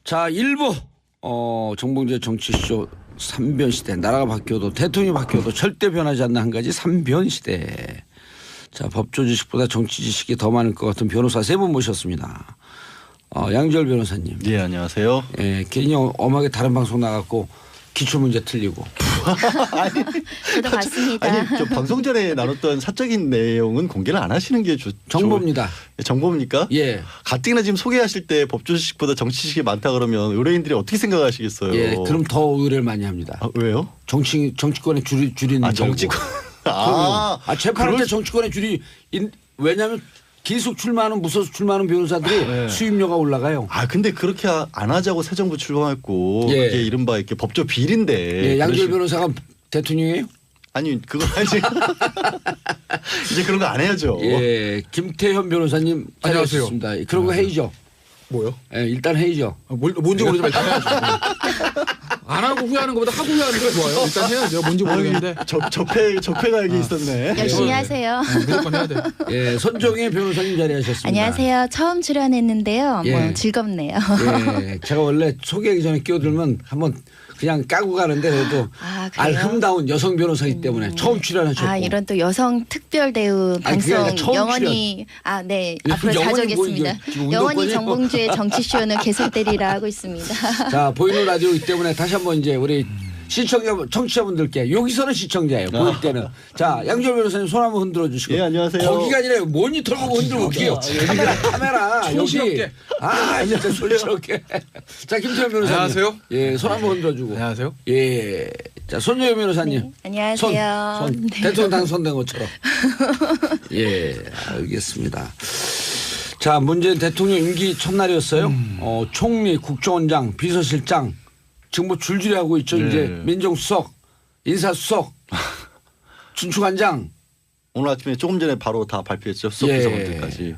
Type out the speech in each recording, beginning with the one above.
자, 1부 정봉재 정치쇼 3변 시대. 나라가 바뀌어도 대통령이 바뀌어도 절대 변하지 않는 한 가지 3변 시대. 자, 법조 지식보다 정치 지식이 더 많을 것 같은 변호사 3분 모셨습니다. 양지열 변호사님. 네, 안녕하세요. 예, 괜히 엄하게 다른 방송 나갔고 기출 문제 틀리고. 저도 봤습니다. 아니, 저 방송 전에 나눴던 사적인 내용은 공개를 안 하시는 게 정보입니다. 정보입니까? 예. 가뜩이나 지금 소개하실 때 법조 지식보다 정치 지식이 많다 그러면 의뢰인들이 어떻게 생각하시겠어요? 예, 그럼 더 의뢰를 많이 합니다. 아, 왜요? 정치권의 줄이는 아, 정치권. 재판할 때 정치권의 줄이 왜냐하면 계속 출마하는 무소속 출마하는 변호사들이 네. 수임료가 올라가요. 아, 근데 그렇게 안 하자고 새 정부 출범했고 예. 그게 이른바 이렇게 법조 비리인데. 예, 양지열 변호사가 대통령이에요? 아니, 그거 아니지. 이제 그런 거 안 해야죠. 예, 김태현 변호사님 자리하셨습니다. 그런 거 해이죠. 뭐요? 예, 일단 해이죠. 뭔지 모르지만 일단 해야죠. 안 하고 후회하는 것보다 하고 후회하는 게 좋아요. 일단 해야죠. 뭔지 모르겠는데. 적폐가 여기 있었네. 열심히 하세요. 무조건 해야 돼. 예, 손정혜 변호사님 자리하셨습니다. 안녕하세요. 처음 출연했는데요. 예. 뭐 즐겁네요. 예, 제가 원래 소개하기 전에 끼어들면 한번 그냥 까고 가는데 그래도 아, 그래요? 알흠다운 여성 변호사이기 때문에 처음 출연하셨고. 아, 이런 또 여성 특별 대우 아니, 그게 아니라 방송 처음 영원히 네 이거 앞으로 영원히 자정했습니다. 뭐 이거 지금 영원히 운동권이에요? 정봉주의 정치쇼는 계속되리라 하고 있습니다. 자, 보이는 라디오이기 때문에 다시 한번 이제 우리 청취자분들께 여기서는 시청자예요. 보일 때는. 자, 양지열 변호사님 손 한번 흔들어 주시고. 예, 안녕하세요. 거기가 아니라 모니터 보고 흔들면 어떡해요. 카메라. 여기. 촌스럽게. 아, 이제 솔직하게. 자, 김태현 변호사님. 안녕하세요. 예, 손 한번 흔들어 주고. 안녕하세요. 예. 자, 손정혜 변호사님. 네, 안녕하세요. 손. 네. 대통령 당선된 것처럼. 예, 알겠습니다. 자, 문재인 대통령 임기 첫날이었어요. 총리, 국정원장, 비서실장 지금 뭐 줄줄이 하고 있죠. 네. 이제 민정수석, 인사수석, 춘추관장. 오늘 아침에 조금 전에 바로 다 발표했죠. 수석 예. 비서관들까지.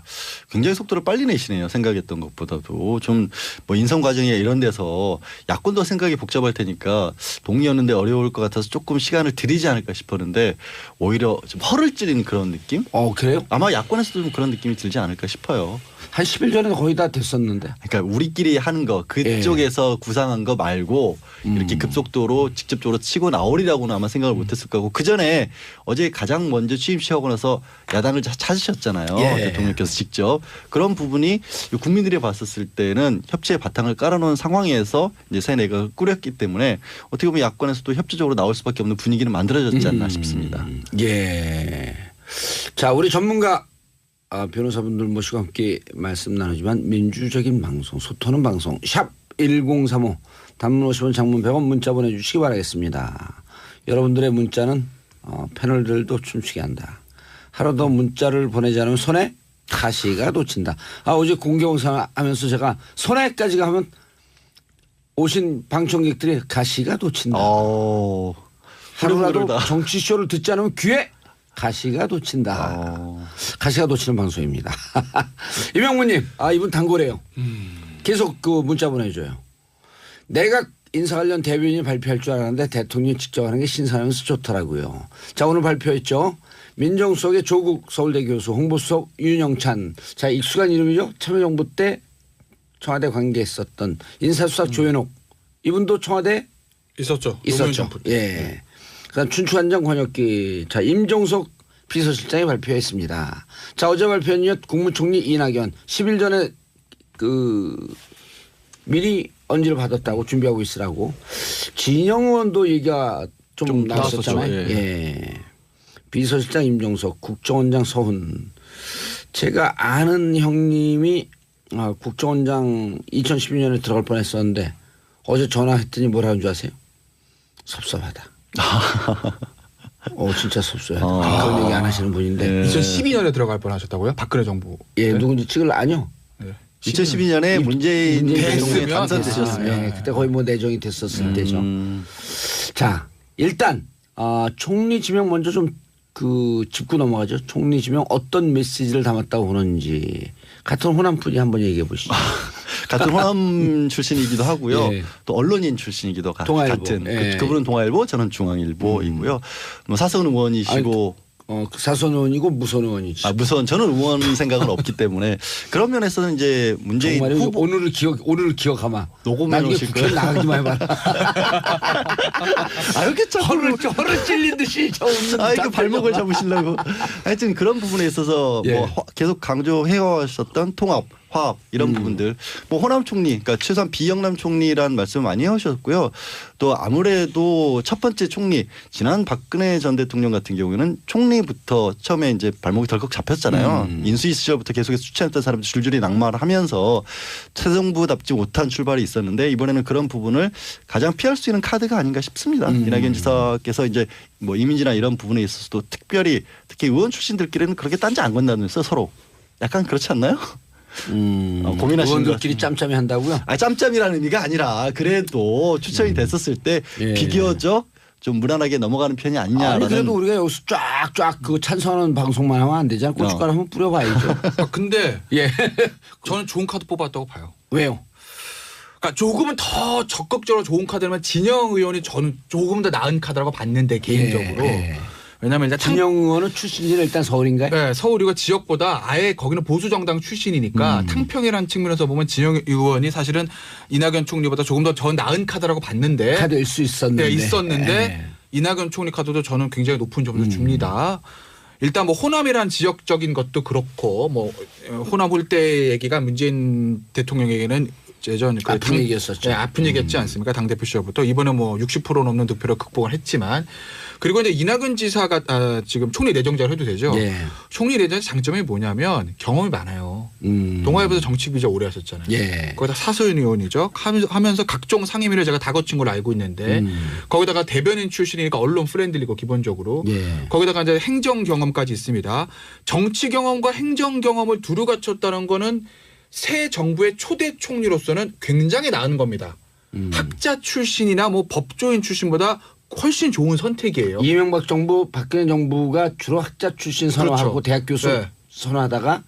굉장히 속도를 빨리 내시네요. 생각했던 것보다도. 좀 뭐 인선 과정이나 이런 데서 야권도 생각이 복잡할 테니까 동의하는데 어려울 것 같아서 조금 시간을 들이지 않을까 싶었는데 오히려 좀 허를 찌르는 그런 느낌? 그래요? 아마 야권에서도 좀 그런 느낌이 들지 않을까 싶어요. 한 10일 전에 거의 다 됐었는데. 그러니까 우리끼리 하는 거 그쪽에서 구상한 거 말고 이렇게 급속도로 직접적으로 치고 나오리라고는 아마 생각을 못했을 거고 그전에 어제 가장 먼저 취임식하고 나서 야당을 찾으셨잖아요. 예. 대통령께서 직접. 그런 부분이 국민들이 봤었을 때는 협치의 바탕을 깔아놓은 상황에서 이제 새 내각을 꾸렸기 때문에 어떻게 보면 야권에서도 협조적으로 나올 수밖에 없는 분위기는 만들어졌지 않나 싶습니다. 예. 자, 우리 전문가 변호사분들 모시고 함께 말씀 나누지만 민주적인 방송, 소통하는 방송 샵 1035 단문 50원 장문 100원 문자 보내주시기 바라겠습니다. 여러분들의 문자는 패널들도 춤추게 한다. 하루 더 문자를 보내지 않으면 손에 가시가 돋친다. 어제 공개방송 하면서 제가 손에까지 하면 오신 방청객들이 가시가 돋친다. 하루라도 흐름흐름하다. 정치쇼를 듣지 않으면 귀에 가시가 돋친다. 가시가 돋치는 방송입니다. 이명무님, 이분 단골이에요. 계속 그 문자 보내줘요. 내각 인사 관련 대변인이 발표할 줄 알았는데 대통령이 직접 하는 게 신선하면서 좋더라고요. 자, 오늘 발표했죠. 민정수석의 조국 서울대 교수, 홍보수석 윤영찬. 자, 익숙한 이름이죠. 참여정부 때 청와대 관계했었던 인사수석 조현옥. 이분도 청와대 있었죠. 있었죠. 예. 그다음 춘추관장 권혁기. 자, 임종석 비서실장이 발표했습니다. 자, 어제 발표는 국무총리 이낙연 10일 전에 미리 언지를 받았다고 준비하고 있으라고. 진영 의원도 얘기가 좀 나왔었잖아요. 예. 비서실장 임종석, 국정원장 서훈. 제가 아는 형님이 국정원장 2012년에 들어갈 뻔했었는데 어제 전화했더니 뭐라는 줄 아세요? 섭섭하다. 진짜 섭섭해요. 그런 얘기 안 하시는 분인데. 2012년에 들어갈 뻔하셨다고요? 박근혜 정부. 예, 누군지 찍을 아니요. 네. 2012년에 문재인 대통령이 됐으면 당선되셨으면. 예, 그때 거의 뭐 내정이 됐었을 때죠. 자, 일단 총리 지명 먼저 좀 짚고 넘어가죠. 총리 지명 어떤 메시지를 담았다고 보는지 같은 호남분이 한번 얘기해 보시죠. 같은 호남 출신이기도 하고요. 예. 또 언론인 출신이기도 동아일보. 같은. 예. 그분은 동아일보, 저는 중앙일보이고요. 뭐 사선 의원이시고 사선 의원이고 무선 의원이지. 무선 저는 의원 생각은 없기 때문에 그런 면에서는 이제 문재인 정말 후보 오늘을 기억하마. 녹음해 나중에 놓으실 국회 거예요? 나가기만 해봐라. 이렇게 자꾸 허를 찔린 듯이 저 웃는 이거 발목을 잡으시려고. 하여튼 그런 부분에 있어서 예. 뭐 계속 강조해오셨던 통합, 화합 이런 부분들. 뭐 호남 총리, 그러니까 최소한 비영남 총리란 말씀 많이 해오셨고요. 또 아무래도 첫 번째 총리 지난 박근혜 전 대통령 같은 경우에는 총리부터 처음에 이제 발목이 덜컥 잡혔잖아요. 인수위 시절부터 계속해서 추천했던 사람들 줄줄이 낙마를 하면서 새 정부답지 못한 출발이 있었는데 이번에는 그런 부분을 가장 피할 수 있는 카드가 아닌가 싶습니다. 이낙연 지사께서 이제 뭐 이민지나 이런 부분에 있어서도 특별히 특히 의원 출신들끼리는 그렇게 딴지 안 건다면서 서로 약간 그렇지 않나요? 고민하시는 의원들끼리 짬짬이 한다고요? 짬짬이라는 의미가 아니라 그래도 추천이 됐었을 때 예. 비교적 좀 무난하게 넘어가는 편이 아니냐라는. 아니 그래도 우리가 여기서 쫙쫙 그 찬성하는 방송만 하면 안 되잖아. 고춧가루 한번 뿌려봐야죠. 근데 예. 저는 좋은 카드 뽑았다고 봐요. 왜요? 그러니까 조금은 더 적극적으로 좋은 카드라면 진영 의원이 저는 조금 더 나은 카드라고 봤는데 개인적으로. 예. 왜냐하면 일단 진영 의원은 출신지는 일단 서울인가요? 네, 서울이고 지역보다 아예 거기는 보수 정당 출신이니까 탕평이라는 측면에서 보면 진영 의원이 사실은 이낙연 총리보다 조금 더 나은 카드라고 봤는데 카드일 수 있었는데. 네, 있었는데 예. 이낙연 총리 카드도 저는 굉장히 높은 점수를 줍니다. 일단 뭐 호남이란 지역적인 것도 그렇고 뭐 호남 홀대 얘기가 문재인 대통령에게는 예전 그 아픈 얘기였었죠. 네, 아픈 얘기였지 않습니까? 당대표 시절부터 이번에 뭐 60% 넘는 득표로 극복을 했지만 그리고 이제 이낙연 지사가 지금 총리 내정자를 해도 되죠. 예. 총리 내정자 장점이 뭐냐면 경험이 많아요. 동아일보에서 정치 기자 오래 하셨잖아요. 예. 거기다 사소연 의원이죠. 하면서 각종 상임위를 제가 다 거친 걸로 알고 있는데 거기다가 대변인 출신이니까 언론 프렌들리고 기본적으로 예. 거기다가 이제 행정 경험까지 있습니다. 정치 경험과 행정 경험을 두루 갖췄다는 거는 새 정부의 초대 총리로서는 굉장히 나은 겁니다. 학자 출신이나 뭐 법조인 출신보다 훨씬 좋은 선택이에요. 이명박 정부, 박근혜 정부가 주로 학자 출신 선호하고 그렇죠. 대학 교수 네. 선호하다가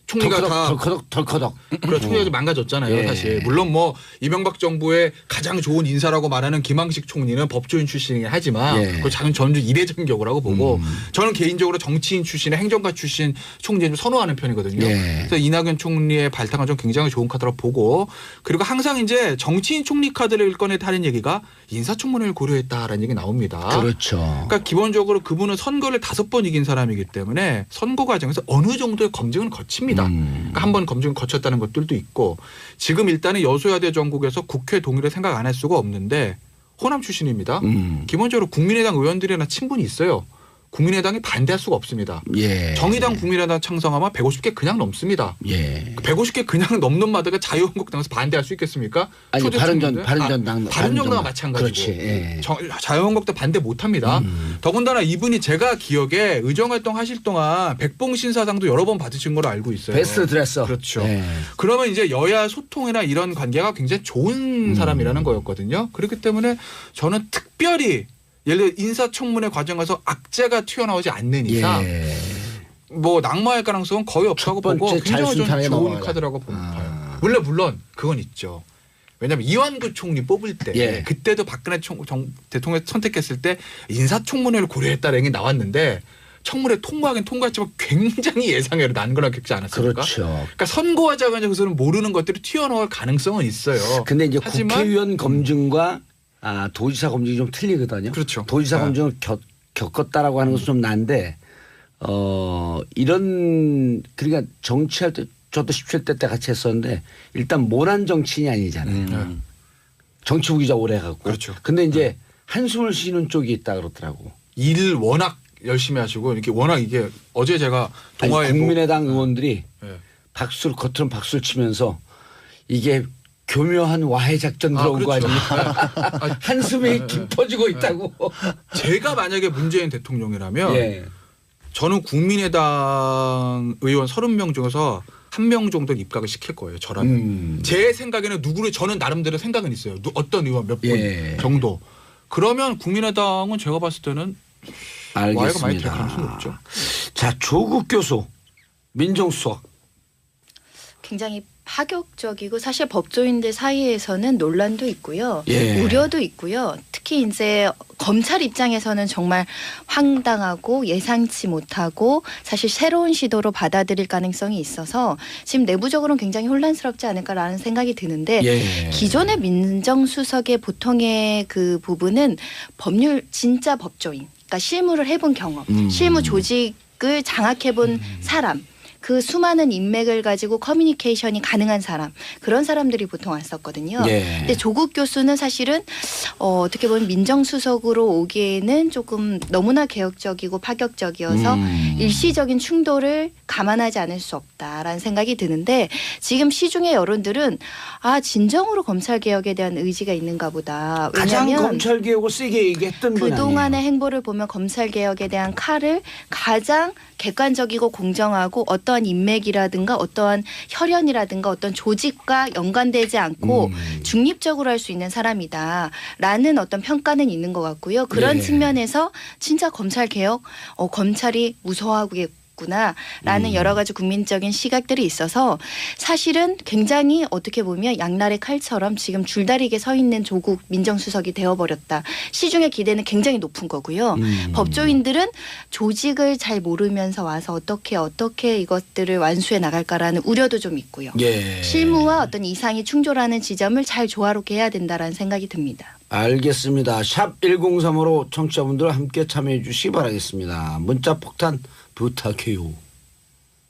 총리가 다 덜커덕. 그래 총리가 좀 망가졌잖아요. 예. 사실 물론 뭐 이명박 정부의 가장 좋은 인사라고 말하는 김황식 총리는 법조인 출신이긴 하지만 예. 그 작은 전주 이례적인 경우라고 보고 저는 개인적으로 정치인 출신의 행정가 출신 총리를 좀 선호하는 편이거든요. 예. 그래서 이낙연 총리의 발탁은 좀 굉장히 좋은 카드라고 보고 그리고 항상 이제 정치인 총리 카드를 꺼내 하는 얘기가 인사청문회를 고려했다라는 얘기 나옵니다. 그렇죠. 그러니까 기본적으로 그분은 선거를 5번 이긴 사람이기 때문에 선거 과정에서 어느 정도의 검증은 거칩니다. 그러니까 한 번 검증을 거쳤다는 것들도 있고 지금 일단은 여소야대 전국에서 국회 동의를 생각 안 할 수가 없는데 호남 출신입니다. 기본적으로 국민의당 의원들이나 친분이 있어요. 국민의당이 반대할 수가 없습니다. 예. 정의당 국민의당 창성하면 150개 그냥 넘습니다. 예. 150개 그냥 넘는 마다가 자유한국당에서 반대할 수 있겠습니까? 아니 초대 바른정당 총리인데? 바른정당과 마찬가지고. 그렇지. 예. 자유한국당 반대 못합니다. 더군다나 이분이 제가 기억에 의정활동 하실 동안 백봉신사상도 여러 번 받으신 걸로 알고 있어요. 베스트 드레서. 그렇죠. 예. 그러면 이제 여야 소통이나 이런 관계가 굉장히 좋은 사람이라는 거였거든요. 그렇기 때문에 저는 특별히 예를 들어 인사청문회 과정에서 악재가 튀어나오지 않는 이상 예. 뭐 낙마할 가능성은 거의 없다고 첫 번째 보고 굉장히 좀 잘순탄하게 좋은 넘어가라. 카드라고 봐요. 물론 그건 있죠. 왜냐하면 이완구 총리 뽑을 때 예. 그때도 박근혜 대통령 선택했을 때 인사청문회를 고려했다는 얘기 나왔는데 청문회 통과하긴 통과했지만 굉장히 예상외로 난 거라 겪지 않았습니까? 그렇죠. 그러니까 선거 과정에서는 모르는 것들이 튀어나올 가능성은 있어요. 근데 이제 하지만 국회의원 검증과 도지사 검증이 좀 틀리거든요. 그렇죠. 도지사 네. 검증을 겪었다라고 하는 것은 좀 난데 이런 그러니까 정치할 때 저도 17대 때 같이 했었는데 일단 모난 정치인이 아니잖아요. 정치 후기자 오래 갖고. 그렇죠. 근데 이제 한숨을 쉬는 쪽이 있다 그러더라고. 일 워낙 열심히 하시고 이렇게 워낙 이게 어제 제가 동아일보 국민의당 의원들이 네. 겉으로 박수를 치면서 이게 교묘한 와해 작전 들어온 거 그렇죠. 아니에요? 한숨이 깊어지고 있다고. 제가 만약에 문재인 대통령이라면 예. 저는 국민의당 의원 30명 중에서 1명 정도는 입각을 시킬 거예요. 저라면. 제 생각에는 누구를 저는 나름대로 생각은 있어요. 어떤 의원 몇 분 예. 정도. 그러면 국민의당은 제가 봤을 때는 와해가 많이 될 가능성이 알겠습니다. 높죠. 자, 조국 교수 민정수석. 굉장히 파격적이고 사실 법조인들 사이에서는 논란도 있고요. 예. 우려도 있고요. 특히 이제 검찰 입장에서는 정말 황당하고 예상치 못하고 사실 새로운 시도로 받아들일 가능성이 있어서 지금 내부적으로는 굉장히 혼란스럽지 않을까라는 생각이 드는데 예. 기존의 민정수석의 보통의 그 부분은 법률 진짜 법조인, 그러니까 실무를 해본 경험, 실무 조직을 장악해본 사람, 그 수많은 인맥을 가지고 커뮤니케이션이 가능한 사람, 그런 사람들이 보통 왔었거든요. 예. 근데 조국 교수는 사실은 어떻게 보면 민정수석으로 오기에는 조금 너무나 개혁적이고 파격적이어서 일시적인 충돌을 감안하지 않을 수 없다라는 생각이 드는데 지금 시중의 여론들은 진정으로 검찰개혁에 대한 의지가 있는가 보다. 가장 왜냐하면 검찰개혁을 세게 얘기했던 분 그동안의 아니에요. 행보를 보면 검찰개혁에 대한 칼을 가장 객관적이고 공정하고 어떠한 인맥이라든가 어떠한 혈연이라든가 어떤 조직과 연관되지 않고 중립적으로 할 수 있는 사람이다라는 어떤 평가는 있는 것 같고요. 그런 예. 측면에서 진짜 검찰개혁, 검찰이 무서워하겠구나라는 여러 가지 국민적인 시각들이 있어서 사실은 굉장히 어떻게 보면 양날의 칼처럼 지금 줄다리게 서 있는 조국 민정수석이 되어버렸다. 시중의 기대는 굉장히 높은 거고요. 법조인들은 조직을 잘 모르면서 와서 어떻게 이것들을 완수해 나갈까라는 우려도 좀 있고요. 예. 실무와 어떤 이상이 충돌하는 지점을 잘 조화롭게 해야 된다라는 생각이 듭니다. 알겠습니다. 샵 1035로 청취자분들 함께 참여해 주시기 바라겠습니다. 문자 폭탄 부탁해요.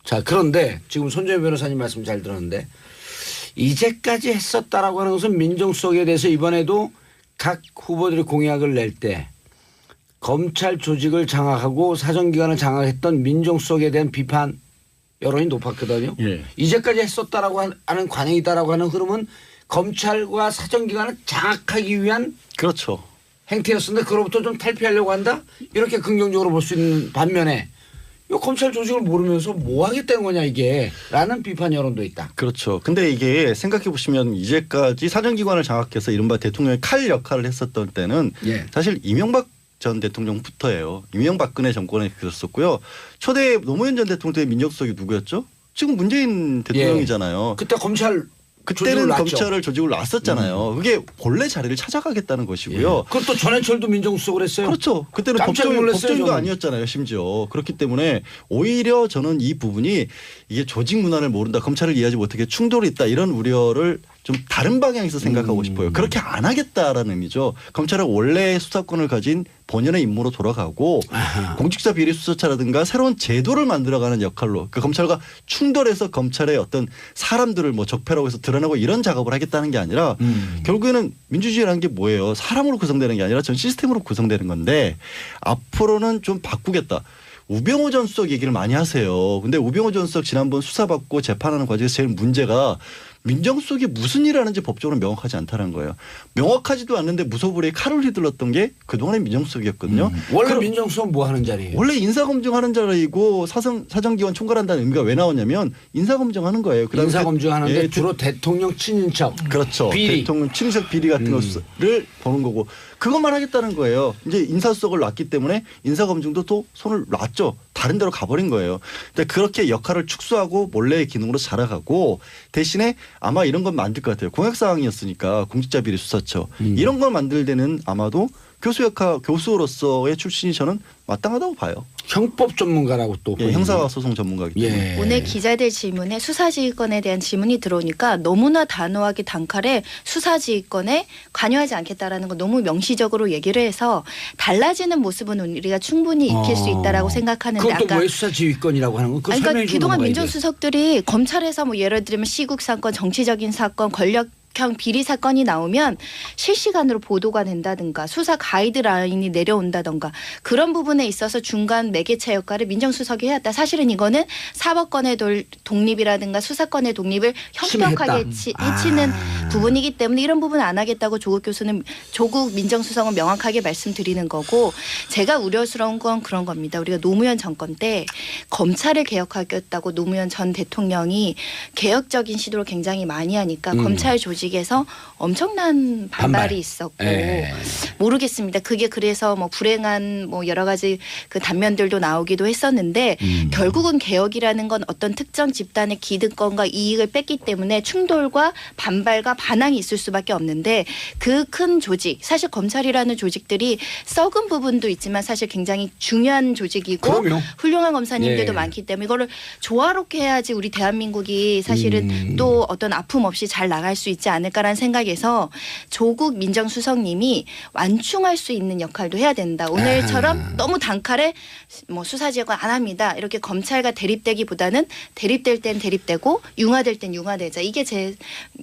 자, 그런데 지금 손재현 변호사님 말씀 잘 들었는데 이제까지 했었다라고 하는 것은 민정수석에 대해서 이번에도 각 후보들이 공약을 낼 때 검찰 조직을 장악하고 사정기관을 장악했던 민정수석에 대한 비판 여론이 높았거든요. 예. 이제까지 했었다라고 하는 관행이다라고 하는 흐름은 검찰과 사정기관을 장악하기 위한 그렇죠. 행태였었는데 그로부터 좀 탈피하려고 한다? 이렇게 긍정적으로 볼 수 있는 반면에 이 검찰 조직을 모르면서 뭐 하겠다는 거냐 이게 라는 비판 여론도 있다. 그렇죠. 근데 이게 생각해 보시면 이제까지 사정기관을 장악해서 이른바 대통령의 칼 역할을 했었던 때는 예. 사실 이명박 전 대통령부터예요. 이명박근혜 정권에 그랬었고요. 초대 노무현 전 대통령의 민정수석이 누구였죠? 지금 문재인 대통령이잖아요. 그때 검찰 그때는 조직을 놨죠. 검찰을 조직을 놨었잖아요. 그게 본래 자리를 찾아가겠다는 것이고요. 그것도 전해철도 민정수석을 했어요. 그렇죠. 그때는 깜짝 놀랐어요, 법조인도 저는. 아니었잖아요. 심지어. 그렇기 때문에 오히려 저는 이 부분이 이게 조직 문화를 모른다. 검찰을 이해하지 못하게 충돌이 있다. 이런 우려를 좀 다른 방향에서 생각하고 싶어요. 그렇게 안 하겠다라는 의미죠. 검찰은 원래 수사권을 가진 본연의 임무로 돌아가고 공직자 비리 수사차라든가 새로운 제도를 만들어가는 역할로 그러니까 검찰과 충돌해서 검찰의 어떤 사람들을 뭐 적폐라고 해서 드러내고 이런 작업을 하겠다는 게 아니라 결국에는 민주주의라는 게 뭐예요? 사람으로 구성되는 게 아니라 전 시스템으로 구성되는 건데 앞으로는 좀 바꾸겠다. 우병우 전 수석 얘기를 많이 하세요. 근데 우병우 전 수석 지난번 수사받고 재판하는 과정에서 제일 문제가 민정수석이 무슨 일을 하는지 법적으로 명확하지 않다는 거예요. 명확하지도 않는데 무소불위에 칼을 휘둘렀던 게 그동안의 민정수석이었거든요. 원래 민정수석은 뭐 하는 자리예요? 원래 인사검증하는 자리이고 사정기관 총괄한다는 의미가 왜 나왔냐면 인사검증하는 거예요. 그다음에 인사검증하는데 예, 주로 대통령 친인척. 그렇죠. 비리. 대통령 친인척 비리 같은 것을 보는 거고 그것만 하겠다는 거예요. 이제 인사수석을 놨기 때문에 인사검증도 또 손을 놨죠. 다른 데로 가버린 거예요. 근데 그렇게 역할을 축소하고 몰래의 기능으로 자라가고 대신에 아마 이런 건 만들 것 같아요. 공약사항이었으니까 공직자 비리 수사처 이런 걸 만들 때는 아마도 교수로서의 출신이 저는 마땅하다고 봐요. 형법 전문가라고 또 예, 형사소송 전문가이기 때문에. 예. 오늘 기자들 질문에 수사지휘권에 대한 질문이 들어오니까 너무나 단호하게 단칼에 수사지휘권에 관여하지 않겠다라는 거 너무 명시적으로 얘기를 해서 달라지는 모습은 우리가 충분히 익힐 수 있다라고 생각하는데 그것도 아까 왜 수사지휘권이라고 하는 건 그거 그러니까 설명해 주는 그동안 건가, 이게? 민정수석들이 검찰에서 뭐 예를 들면 시국 사건, 정치적인 사건, 권력형 비리 사건이 나오면 실시간으로 보도가 된다든가 수사 가이드라인이 내려온다든가 그런 부분에 있어서 중간 매개체 역할을 민정수석이 해왔다. 사실은 이거는 사법권의 독립이라든가 수사권의 독립을 현격하게 해치는 부분이기 때문에 이런 부분 안 하겠다고 조국 민정수석은 명확하게 말씀드리는 거고 제가 우려스러운 건 그런 겁니다. 우리가 노무현 정권 때 검찰을 개혁하겠다고 노무현 전 대통령이 개혁적인 시도를 굉장히 많이 하니까 검찰 조직에서 엄청난 반발이 있었고 모르겠습니다. 그게 그래서 뭐 불행한 뭐 여러 가지 그 단면들도 나오기도 했었는데 결국은 개혁이라는 건 어떤 특정 집단의 기득권과 이익을 뺐기 때문에 충돌과 반발과 반항이 있을 수밖에 없는데 그 큰 조직 사실 검찰이라는 조직들이 썩은 부분도 있지만 사실 굉장히 중요한 조직이고 그럼요. 훌륭한 검사님들도 예. 많기 때문에 이거를 조화롭게 해야지 우리 대한민국이 사실은 또 어떤 아픔 없이 잘 나갈 수 있지 않을까라는 생각에서 조국 민정수석님이 완충할 수 있는 역할도 해야 된다. 오늘처럼 너무 단칼에 뭐 수사지휘권 안 합니다. 이렇게 검찰과 대립되기보다는 대립될 땐 대립되고 융화될 땐 융화되자. 이게 제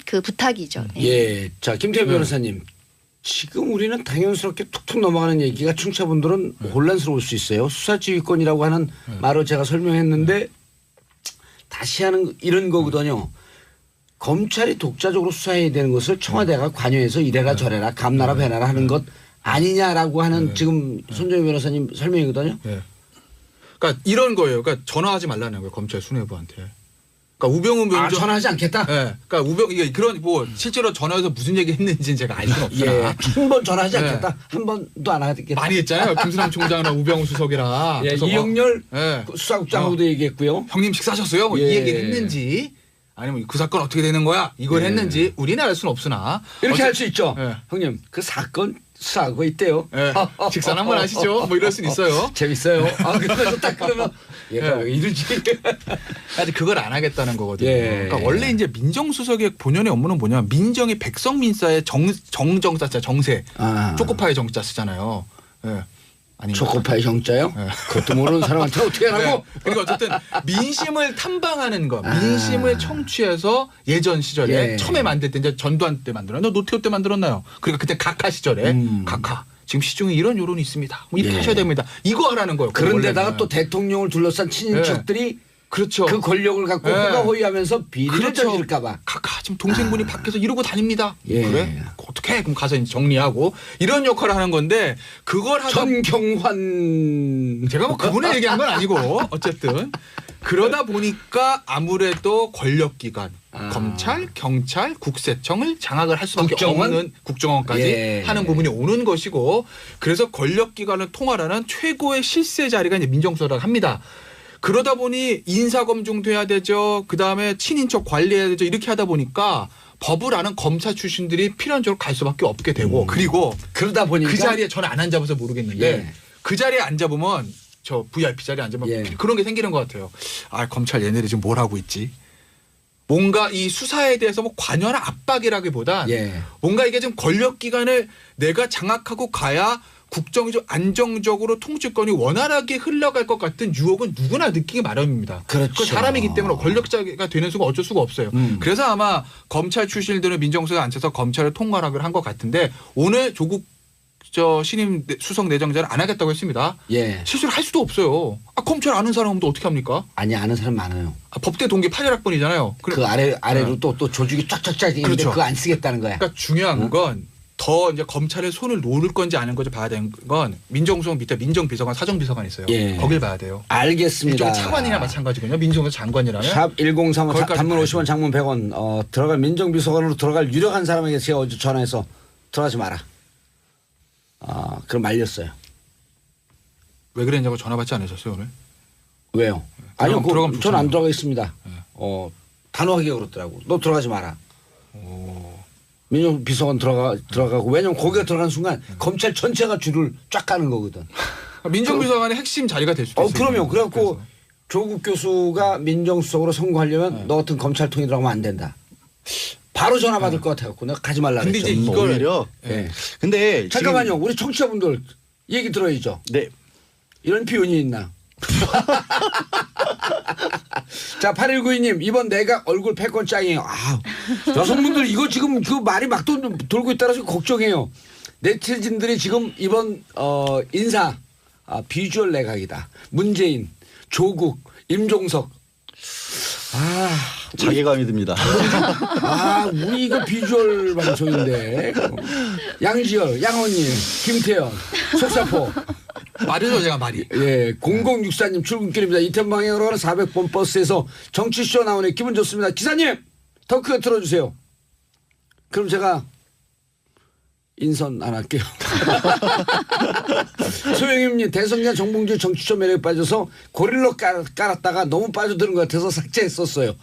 그 부탁이죠. 네. 예. 자, 김태현 변호사님. 지금 우리는 당연스럽게 툭툭 넘어가는 얘기가 청취자분들은 혼란스러울 수 있어요. 수사지휘권이라고 하는 말을 제가 설명했는데 다시 하는 이런 거거든요. 검찰이 독자적으로 수사해야 되는 것을 청와대가 관여해서 이래라 저래라 감나라 배나라 하는 것 아니냐라고 하는 지금 손정희 변호사님 설명이거든요. 네. 그러니까 이런 거예요. 그러니까 전화하지 말라는 거예요. 검찰 수뇌부한테. 그러니까 우병우 아, 면접. 전화하지 않겠다? 네. 그러니까 이게 그런 뭐 실제로 전화해서 무슨 얘기 했는지는 제가 알 수는 없으나. 예. 한 번 전화하지 네. 않겠다. 한 번도 안 하겠다. 많이 했잖아요. 김수남 총장이랑 우병우 수석이랑. 예, 그래서 이영렬 예. 수사국장하고도 얘기했고요. 형님 식사하셨어요? 뭐 예. 이 얘기를 했는지 아니면 그 사건 어떻게 되는 거야? 이걸 예. 했는지 우리는 알 수는 없으나 이렇게 할 수 있죠. 예. 형님 그 사건 수사하고 있대요. 예. 식사는 한번 하시죠. 뭐 이럴 수는 있어요. 재밌어요. 아 그러면서 딱 그러면 얘가 예. 왜 이러지? 아직 그걸 안 하겠다는 거거든요. 예. 그러니까 원래 이제 민정수석의 본연의 업무는 뭐냐면 민정이 백성민사의 정정자 정세 아. 초코파이 정자 쓰잖아요. 예. 아닌가? 초코파이 정자요? 예. 그것도 모르는 사람한테 어떻게 하라고? 네. 그리고 어쨌든 민심을 탐방하는 거, 민심을 청취해서 예전 시절에 예. 처음에 만들 때 이제 전두환 때 만들었나요? 노태우 때 만들었나요? 그러니까 그때 각하 시절에 각하 지금 시중에 이런 여론이 있습니다. 뭐 이렇게 예. 하셔야 됩니다. 이거 하라는 거예요. 그런데다가 원래는. 또 대통령을 둘러싼 친인척들이 그렇죠. 그 권력을 갖고 예. 호가호위하면서 비리를 그렇죠. 저질까 봐. 각하 지금 동생분이 밖에서 이러고 다닙니다. 예. 그래? 어떻게? 그럼 가서 이제 정리하고 이런 역할을 하는 건데 그걸 하다 전경환 제가 뭐 그분을 얘기한 건 아니고 어쨌든 그러다 보니까 아무래도 권력기관 검찰, 경찰, 국세청을 장악을 할 수밖에 국정원? 없는 국정원까지 예. 하는 부분이 오는 것이고 그래서 권력기관을 통할하는 최고의 실세 자리가 이제 민정수석이라고 합니다. 그러다 보니 인사검증 돼야 되죠. 그다음에 친인척 관리해야 되죠. 이렇게 하다 보니까 법을 아는 검사 출신들이 필연적으로 갈 수밖에 없게 되고 그리고 그러다 보니까 그 자리에 저는 안 앉아봐서 모르겠는데 예. 그 자리에 앉아보면 저 VIP 자리에 앉아보면 예. 그런 게 생기는 것 같아요. 아 검찰 얘네들이 지금 뭘 하고 있지? 뭔가 이 수사에 대해서 뭐 관여나 압박이라기보단 예. 뭔가 이게 좀 권력기관을 내가 장악하고 가야 국정이 좀 안정적으로 통치권이 원활하게 흘러갈 것 같은 유혹은 누구나 느끼기 마련입니다. 그렇죠. 그 사람이기 때문에 권력자가 되는 수가 어쩔 수가 없어요. 그래서 아마 검찰 출신들은 민정수석에 앉혀서 검찰을 통과하기로 한 것 같은데 오늘 조국 신임 수석 내정자를 안 하겠다고 했습니다. 예. 실수를 할 수도 없어요. 아, 검찰 아는 사람 없는데 어떻게 합니까? 아니 아는 사람 많아요. 아, 법대 동기 8.1학번이잖아요. 그 아래로 또 조직이 쫙쫙쫙 있는데 그렇죠. 그거 안 쓰겠다는 거야. 그러니까 중요한 건 더 이제 검찰에 손을 놓을 건지 아닌 건지 봐야 되는 건 민정수석 밑에 민정비서관, 사정비서관 있어요. 예. 거길 봐야 돼요. 알겠습니다. 이쪽은 차관이나 마찬가지거든요. 민정수석 장관이라면. 샵 1035 거기까지 단문 봐야죠. 50원 장문 100원 들어갈 민정비서관으로 들어갈 유력한 사람에게 제가 어제 전화해서 들어가지 마라. 그럼 말렸어요. 왜 그랬냐고 전화 받지 않으셨어요 오늘? 왜요? 아니요. 들어가면 저는 안 좋잖아요. 들어가겠습니다. 단호하게 그러더라고. 너 들어가지 마라. 민정비서관 들어가고 왜냐면 거기가 들어가는 순간 검찰 전체가 줄을 쫙 가는 거거든. 민정비서관의 핵심 자리가 될 수도 있어요. 그럼요. 그래갖고 그래서. 조국 교수가 민정수석으로 선거하려면 너 같은 검찰통이 들어가면 안 된다. 바로 전화 받을 것 같아갖고 내가 가지 말라 근데 그랬죠. 이제 이걸 오히려. 예. 근데 잠깐만요. 우리 청취자분들 얘기 들어야죠. 네. 이런 표현이 있나? 자, 8192님 이번 내가 얼굴 패권 짱이에요. 여성분들 이거 지금 그 말이 막 돌고 있다라서 걱정해요. 네티즌들이 지금 이번 인사 비주얼 내각이다. 문재인, 조국, 임종석. 자괴감이 듭니다. 아, 우리 이거 비주얼 방송인데. 양지열, 양언니, 김태현, 속사포. 말이죠, 제가 말이. 예, 0064님 출근길입니다. 이태원 방향으로 가는 400번 버스에서 정치쇼 나오네. 기분 좋습니다. 기사님, 더 크게 틀어주세요. 그럼 제가 인선 안 할게요. 소영임님, 대성장 정봉주 정치쇼 매력에 빠져서 고릴로 깔았다가 너무 빠져드는 것 같아서 삭제했었어요.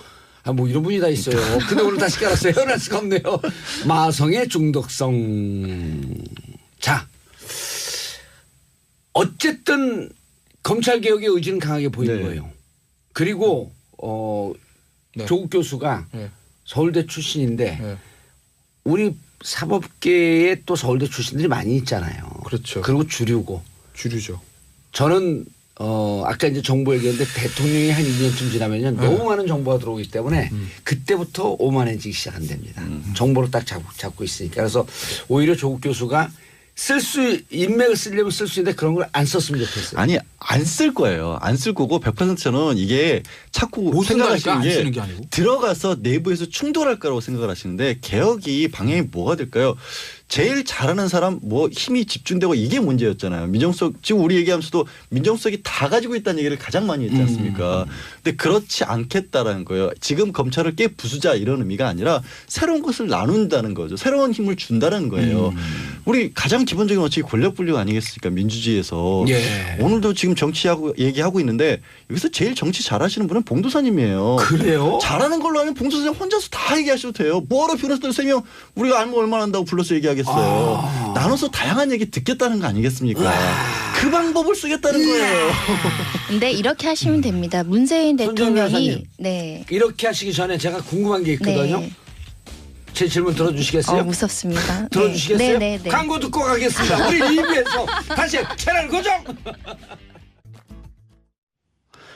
아, 뭐 이런 분이 다 있어요. 근데 오늘 다시 깔았어요. 헤어날 수가 없네요. 마성의 중독성. 자, 어쨌든 검찰개혁의 의지는 강하게 보이는 네. 거예요. 그리고 네. 조국 교수가 네. 서울대 출신인데 네. 우리 사법계에 또 서울대 출신들이 많이 있잖아요. 그렇죠. 그리고 주류고. 주류죠. 저는 아까 이제 정보 얘기했는데 대통령이 한 2년쯤 지나면 너무 많은 정보가 들어오기 때문에 그때부터 오만해지기 시작한답니다. 정보를 딱 잡고 있으니까. 그래서 오히려 조국 교수가 인맥을 쓰려면 쓸 수 있는데 그런 걸 안 썼으면 좋겠어요. 아니 안 쓸 거예요. 안 쓸 거고 100%는 이게 자꾸 못 쓴다니까, 생각하시는 안 게, 쓰는 게 아니고. 들어가서 내부에서 충돌할 거라고 생각을 하시는데 개혁이 방향이 뭐가 될까요? 제일 잘하는 사람 뭐 힘이 집중되고 이게 문제였잖아요. 민정수석 지금 우리 얘기하면서도 민정수석이 다 가지고 있다는 얘기를 가장 많이 했지 않습니까? 근데 그렇지 않겠다라는 거예요. 지금 검찰을 깨부수자 이런 의미가 아니라 새로운 것을 나눈다는 거죠. 새로운 힘을 준다는 거예요. 우리 가장 기본적인 원칙이 권력 분립 아니겠습니까? 민주주의에서. 예. 오늘도 지금 정치하고 얘기하고 있는데 여기서 제일 정치 잘하시는 분은 봉도사님이에요. 그래요? 잘하는 걸로 하면 봉도사님 혼자서 다 얘기하셔도 돼요. 뭐하러 변호사들 3명 우리가 알면 얼마나 한다고 불러서 얘기하겠어요. 나눠서 다양한 얘기 듣겠다는 거 아니겠습니까? 그 방법을 쓰겠다는 거예요. 근데 이렇게 하시면 됩니다. 문재인 손정은 대통령이 변호사님. 네. 이렇게 하시기 전에 제가 궁금한 게 있거든요. 네. 제 질문 들어주시겠어요? 무섭습니다. 들어주시겠어요? 네. 네. 광고 듣고 가겠습니다. 우리 2부에서 다시 채널 고정.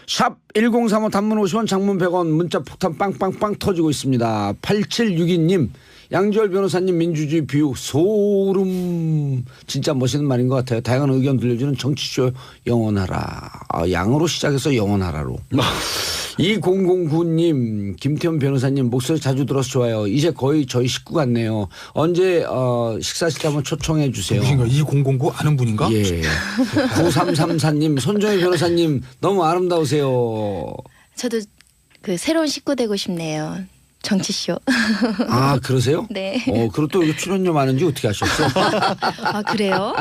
샵 1035 단문 50원 장문 100원 문자 폭탄 빵빵빵 터지고 있습니다. 8762님 양지열 변호사님 민주주의 비유 소름. 진짜 멋있는 말인 것 같아요. 다양한 의견 들려주는 정치쇼 영원하라. 양으로 시작해서 영원하라로. 2009님 김태현 변호사님 목소리 자주 들어서 좋아요. 이제 거의 저희 식구 같네요. 언제 식사시켜 한번 초청해 주세요. 누구신가? 2009 아는 분인가? 예. 9334님 손정희 변호사님 너무 아름다우세요. 저도 그 새로운 식구 되고 싶네요. 정치쇼. 아 그러세요? 네. 그리고 또 이거 출연료 많은지 어떻게 아셨어? 아 그래요?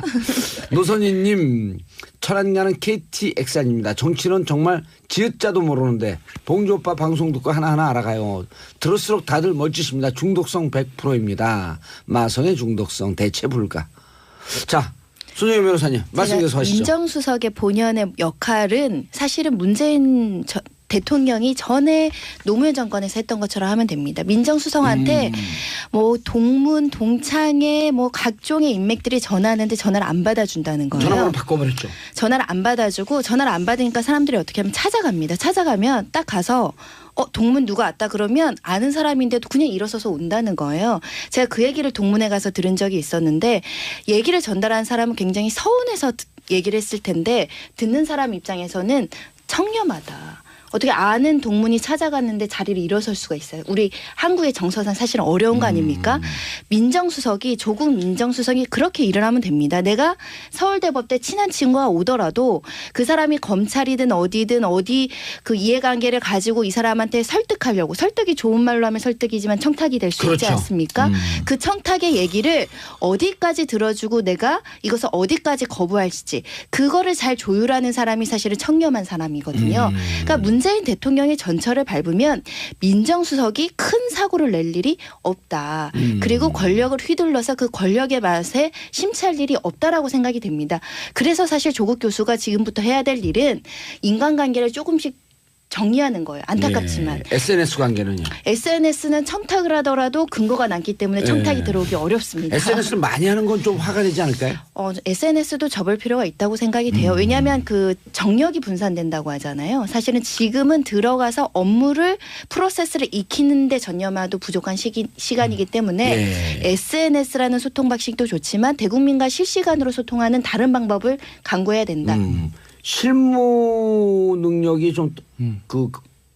노선희님 철학냐는 KTX입니다. 정치는 정말 지읒자도 모르는데 봉주 오빠 방송 듣고 하나하나 알아가요. 들을수록 다들 멋지십니다. 중독성 100%입니다. 마성의 중독성 대체 불가. 자 손정희 변호사님 말씀 계속 하시죠. 민정수석의 본연의 역할은 사실은 문재인 대통령이 전에 노무현 정권에서 했던 것처럼 하면 됩니다. 민정수석한테 뭐 동문, 동창회 뭐 각종의 인맥들이 전화하는데 전화를 안 받아준다는 거예요. 전화번호 바꿔버렸죠. 전화를 안 받아주고 전화를 안 받으니까 사람들이 어떻게 하면 찾아갑니다. 찾아가면 딱 가서 동문 누가 왔다 그러면 아는 사람인데도 그냥 일어서서 온다는 거예요. 제가 그 얘기를 동문회 가서 들은 적이 있었는데 얘기를 전달한 사람은 굉장히 서운해서 얘기를 했을 텐데 듣는 사람 입장에서는 청렴하다. 어떻게 아는 동문이 찾아갔는데 자리를 일어설 수가 있어요. 우리 한국의 정서상 사실은 어려운 거 아닙니까? 민정수석이 조국 민정수석이 그렇게 일을 하면 됩니다. 내가 서울대법대 친한 친구가 오더라도 그 사람이 검찰이든 어디든 어디 그 이해관계를 가지고 이 사람한테 설득하려고 설득이 좋은 말로 하면 설득이지만 청탁이 될 수 있지 그렇죠. 않습니까? 그 청탁의 얘기를 어디까지 들어주고 내가 이것을 어디까지 거부할지 그거를 잘 조율하는 사람이 사실은 청렴한 사람이거든요. 그러니까 문재인 대통령의 전철을 밟으면 민정수석이 큰 사고를 낼 일이 없다. 그리고 권력을 휘둘러서 그 권력의 맛에 심취할 일이 없다라고 생각이 됩니다. 그래서 사실 조국 교수가 지금부터 해야 될 일은 인간관계를 조금씩 정리하는 거예요. 안타깝지만. 예. SNS 관계는요. SNS는 청탁을 하더라도 근거가 남기 때문에 청탁이 예. 들어오기 어렵습니다. SNS를 많이 하는 건 좀 화가 되지 않을까요? SNS도 접을 필요가 있다고 생각이 돼요. 왜냐하면 그 정력이 분산된다고 하잖아요. 사실은 지금은 들어가서 업무를 프로세스를 익히는데 전념해도 부족한 시간이기 때문에 예. SNS라는 소통 방식도 좋지만 대국민과 실시간으로 소통하는 다른 방법을 강구해야 된다. 실무 능력이 좀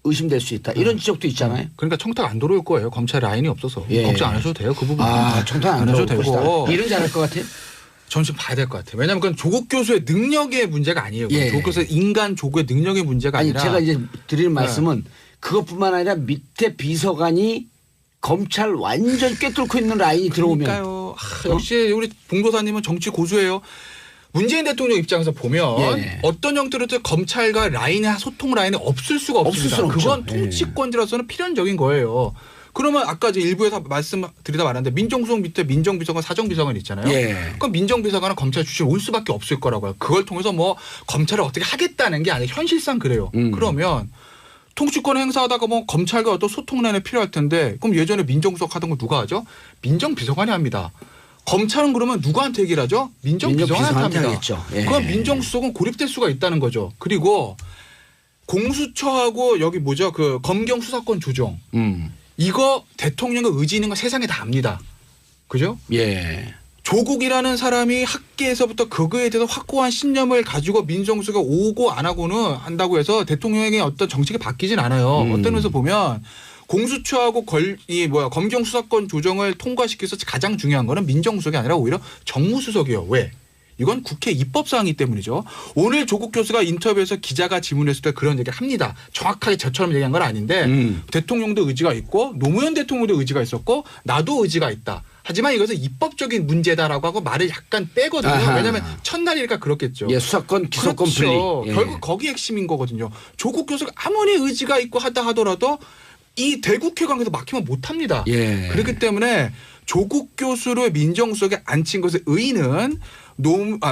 의심될 수 있다. 이런 지적도 있잖아요. 그러니까 청탁 안 들어올 거예요. 검찰 라인이 없어서. 예. 걱정 안 하셔도 돼요. 그 부분. 청탁 안 하셔도 하셔도 되고. 되고. 일은 잘할 것 같아요. 저는 좀 봐야 될 것 같아요. 왜냐하면 그건 조국 교수의 능력의 문제가 아니에요. 예. 조국 교수의 인간 조국의 능력의 문제가 아니 아니라 제가 이제 드리는 말씀은 그것뿐만 아니라 밑에 비서관이 검찰 완전 꿰뚫고 있는 라인이 들어오면 그러니까요. 역시 우리 봉도사님은 정치 고수예요. 문재인 대통령 입장에서 보면 예. 어떤 형태로든 검찰과 라인의 소통 라인이 없을 수가 없습니다. 없을 수는 그건 없죠. 통치권자로서는 필연적인 거예요. 그러면 아까 이제 일부에서 말씀드리다 말았는데 민정수석 밑에 민정비서관 사정비서관 있잖아요. 예. 그럼 민정비서관은 검찰 출신 올 수밖에 없을 거라고요. 그걸 통해서 뭐 검찰을 어떻게 하겠다는 게 아니라 현실상 그래요. 그러면 통치권 행사하다가 뭐 검찰과 어떤 소통 라인이 필요할 텐데 그럼 예전에 민정수석 하던 걸 누가 하죠? 민정비서관이 합니다. 검찰은 그러면 누구한테 얘기를 하죠? 민정비서관한테 합니다. 하겠죠. 예. 그럼 민정수석은 고립될 수가 있다는 거죠. 그리고 공수처하고 여기 뭐죠? 그 검경 수사권 조정. 이거 대통령의 의지 있는 거 세상에 다 압니다. 그죠? 예. 조국이라는 사람이 학계에서부터 그거에 대해서 확고한 신념을 가지고 민정수가 오고 안 하고는 한다고 해서 대통령에게 어떤 정책이 바뀌진 않아요. 어떤 면에서 보면 공수처하고 검경 수사권 조정을 통과시켜서 가장 중요한 거는 민정수석이 아니라 오히려 정무수석이에요. 왜? 이건 국회 입법사항이기 때문이죠. 오늘 조국 교수가 인터뷰에서 기자가 질문했을 때 그런 얘기를 합니다. 정확하게 저처럼 얘기한 건 아닌데 대통령도 의지가 있고 노무현 대통령도 의지가 있었고 나도 의지가 있다. 하지만 이것은 입법적인 문제다라고 하고 말을 약간 빼거든요. 아하. 왜냐하면 첫날이니까 그렇겠죠. 예, 수사권, 기소권 그렇죠. 분리. 예. 결국 거기 핵심인 거거든요. 조국 교수가 아무리 의지가 있고 하다 하더라도 이 대국회 관계에서 막히면 못합니다. 예. 그렇기 때문에 조국 교수를 민정수석에 앉힌 것의 의의는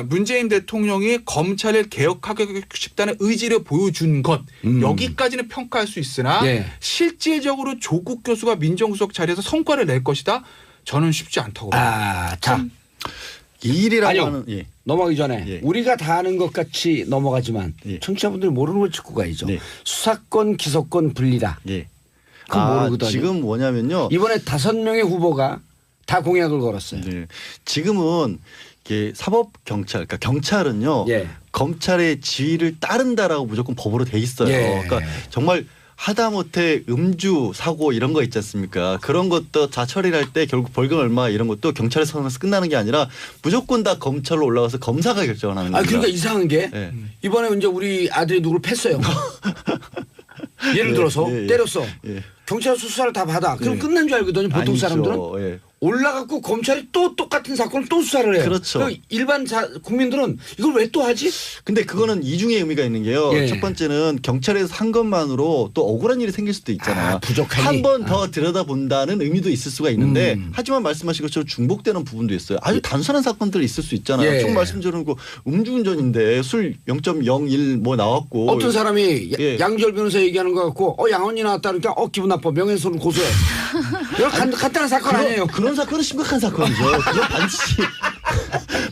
문재인 대통령이 검찰을 개혁하고 싶다는 의지를 보여준 것 여기까지는 평가할 수 있으나 예. 실질적으로 조국 교수가 민정수석 자리에서 성과를 낼 것이다. 저는 쉽지 않다고 봅니다. 자. 이 일이라고 아니요. 하는 예. 넘어가기 전에 예. 우리가 다 아는 것 같이 넘어가지만 예. 청취자분들이 모르는 걸 짚고 가야죠. 네. 수사권, 기소권 분리다. 예. 그건 모르거든요. 지금 뭐냐면요. 이번에 5명의 후보가 다 공약을 걸었어요. 네. 지금은 이게 사법 경찰, 그러니까 경찰은요. 예. 검찰의 지휘를 따른다라고 무조건 법으로 돼 있어요. 예. 그러니까 정말 하다못해 음주 사고 이런 거 있지 않습니까? 그런 것도 다 처리를 할 때 결국 벌금 얼마 이런 것도 경찰에서 끝나는 게 아니라 무조건 다 검찰로 올라가서 검사가 결정을 하는 겁니다. 그러니까 이상한 게 예. 이번에 이제 우리 아들이 누구를 팼어요. 예를 들어서 예, 예. 때렸어. 예. 경찰에서 수사를 다 받아. 그럼 예. 끝난 줄 알거든요. 보통 아니죠. 사람들은. 예. 올라갔고 검찰이 또 똑같은 사건을 또 수사를 해요. 그렇죠. 그럼 일반 국민들은 이걸 왜 또 하지? 근데 그거는 이중의 의미가 있는 게요. 예. 첫 번째는 경찰에서 한 것만으로 또 억울한 일이 생길 수도 있잖아요. 부족하니. 한 번 더 들여다본다는 의미도 있을 수가 있는데 하지만 말씀하신 것처럼 중복되는 부분도 있어요. 아주 단순한 사건들이 있을 수 있잖아요. 예. 좀 말씀드리는 거 음주운전인데 술 0.01 뭐 나왔고 어떤 사람이 예. 양지열 변호사 얘기하는 거 같고 양언니 나왔다 그러니까 기분 나빠. 명예훼손 고소해. 이거 간단한 사건 아니에요. 그런 사건은 심각한 사건이죠. 그건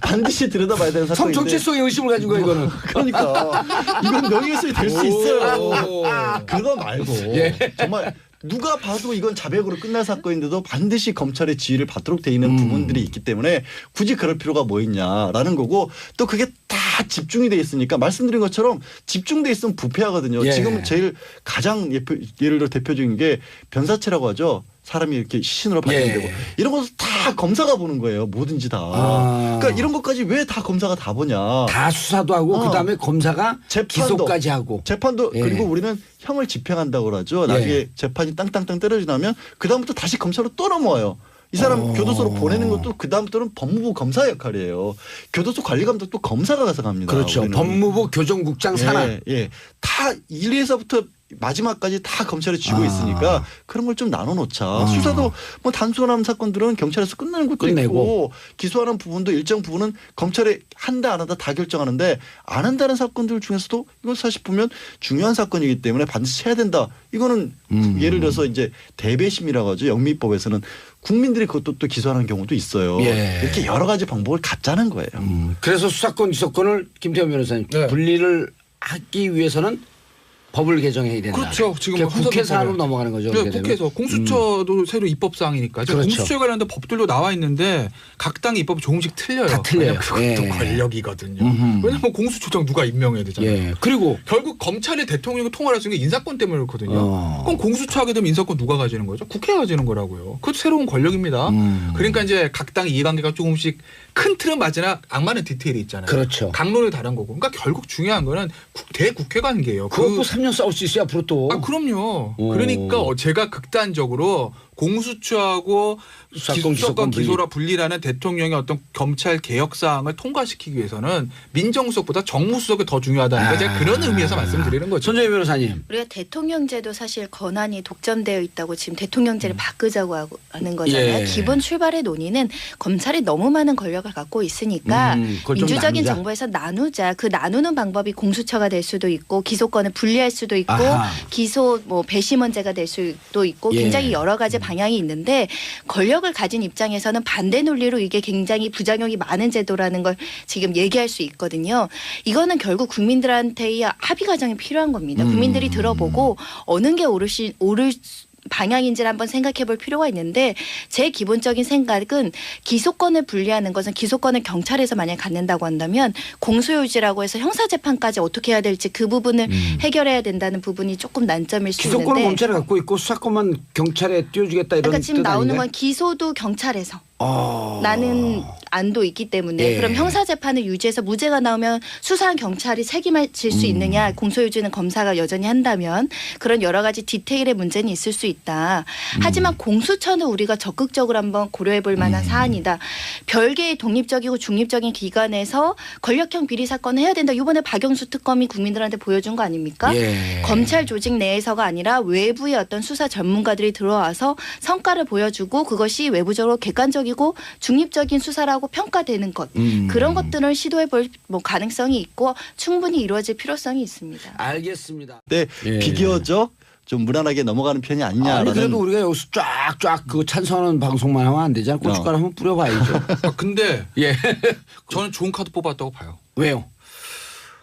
반드시 들여다봐야 되는 성 사건인데. 정체성의 의심을 가진 거야 이거는. 그러니까 이건 명예훼손이 될 수 있어요. 오. 그거 말고 예. 정말 누가 봐도 이건 자백으로 끝날 사건인데도 반드시 검찰의 지휘를 받도록 돼 있는 부분들이 있기 때문에 굳이 그럴 필요가 뭐 있냐라는 거고 또 그게 다 집중이 돼 있으니까 말씀드린 것처럼 집중돼 있으면 부패하거든요. 예. 지금 제일 가장 예를 들어 대표적인 게 변사체라고 하죠. 사람이 이렇게 시신으로 발견되고 예. 이런 것도 다 검사가 보는 거예요. 뭐든지 다. 그러니까 이런 것까지 왜 다 검사가 다 보냐. 다 수사도 하고 그다음에 검사가 재판도. 기소까지 하고. 재판도 예. 그리고 우리는 형을 집행한다고 그러죠. 나중에 예. 재판이 땅땅땅 떨어지나면 그다음부터 다시 검찰로 또 넘어와요. 이 사람 교도소로 보내는 것도 그다음부터는 법무부 검사 역할이에요. 교도소 관리감독도 검사가 가서 갑니다. 그렇죠. 우리는. 법무부 교정국장 산하. 예, 예. 다 1에서부터 마지막까지 다 검찰에 쥐고 있으니까 그런 걸 좀 나눠놓자. 수사도 뭐 단순한 사건들은 경찰에서 끝내는 것도 끝내고. 있고 기소하는 부분도 일정 부분은 검찰에 한다 안 한다 다 결정하는데 안 한다는 사건들 중에서도 이건 사실 보면 중요한 사건이기 때문에 반드시 해야 된다. 이거는 예를 들어서 이제 대배심이라고 하죠. 영미법에서는 국민들이 그것도 또 기소하는 경우도 있어요. 예. 이렇게 여러 가지 방법을 갖자는 거예요. 그래서 수사권 기소권을 김태현 변호사님 네. 분리를 하기 위해서는 법을 개정해야 된다. 그렇죠. 지금 그러니까 뭐 국회 사안으로 헌법에. 넘어가는 거죠. 네, 그렇게 되면. 국회에서 공수처도 새로 입법 사항이니까 그렇죠. 공수처에 관련된 법들도 나와 있는데 각 당의 입법이 조금씩 틀려요. 다 틀려요. 왜냐면 그것도 예. 권력이거든요. 음흠. 왜냐면 공수처장 누가 임명해야 되잖아요. 예. 그리고 결국 검찰이 대통령이 통화를 쓰는 게 인사권 때문에 그렇거든요. 그럼 공수처 하게 되면 인사권 누가 가지는 거죠? 국회가 가지는 거라고요. 그것도 새로운 권력입니다. 그러니까 이제 각 당의 이해관계가 조금씩 큰 틀은 맞으나 악마는 디테일이 있잖아요. 그렇죠. 강론이 다른 거고. 그러니까 결국 중요한 거는 대국회 관계예요. 그것도 3년 싸울 수 있어요 앞으로 또. 아 그럼요. 오. 그러니까 제가 극단적으로 공수처하고 수사권, 기소권 분리. 기소라 분리라는 대통령의 어떤 검찰 개혁 사항을 통과시키기 위해서는 민정수석보다 정무수석이 더 중요하다는 거 제가 그런 의미에서 말씀드리는 거죠. 손정희 변호사님. 우리가 대통령제도 사실 권한이 독점되어 있다고 지금 대통령제를 바꾸자고 하는 거잖아요. 예. 기본 출발의 논의는 검찰이 너무 많은 권력을 갖고 있으니까 그걸 좀 민주적인 나누자. 정부에서 나누자. 그 나누는 방법이 공수처가 될 수도 있고 기소권을 분리할 수도 있고 아하. 기소 뭐 배심원제가 될 수도 있고 예. 굉장히 여러 가지 방향이 있는데 권력을 가진 입장에서는 반대 논리로 이게 굉장히 부작용이 많은 제도라는 걸 지금 얘기할 수 있거든요. 이거는 결국 국민들한테의 합의 과정이 필요한 겁니다. 국민들이 들어보고 어느 게 옳을 방향인지를 한번 생각해 볼 필요가 있는데 제 기본적인 생각은 기소권을 분리하는 것은 기소권을 경찰에서 만약에 갖는다고 한다면 공소유지라고 해서 형사재판까지 어떻게 해야 될지 그 부분을 해결해야 된다는 부분이 조금 난점일 수 기소권은 있는데 검찰이 갖고 있고 수사권만 경찰에 띄워주겠다 이런 그러니까 지금 뜻 나오는 아닌가요? 건 기소도 경찰에서 어. 라는 안도 있기 때문에 예. 그럼 형사재판을 유지해서 무죄가 나오면 수사한 경찰이 책임을 질 수 있느냐 공소유지는 검사가 여전히 한다면 그런 여러 가지 디테일의 문제는 있을 수 있다. 하지만 공수처는 우리가 적극적으로 한번 고려해 볼 만한 사안이다. 별개의 독립적이고 중립적인 기관에서 권력형 비리 사건을 해야 된다. 이번에 박영수 특검이 국민들한테 보여준 거 아닙니까? 예. 검찰 조직 내에서가 아니라 외부의 어떤 수사 전문가들이 들어와서 성과를 보여주고 그것이 외부적으로 객관적이고 중립적인 수사라고 평가되는 것 그런 것들을 시도해 볼 뭐 가능성이 있고 충분히 이루어질 필요성이 있습니다. 알겠습니다. 네, 예. 비교적 좀 무난하게 넘어가는 편이 아니냐라는. 아니 그래도 우리가 여기서 쫙쫙 그 찬성하는 방송만 하면 안 되잖아. 고춧가루 한번 뿌려봐야죠. 근데 예. 저는 좋은 카드 뽑았다고 봐요. 왜요?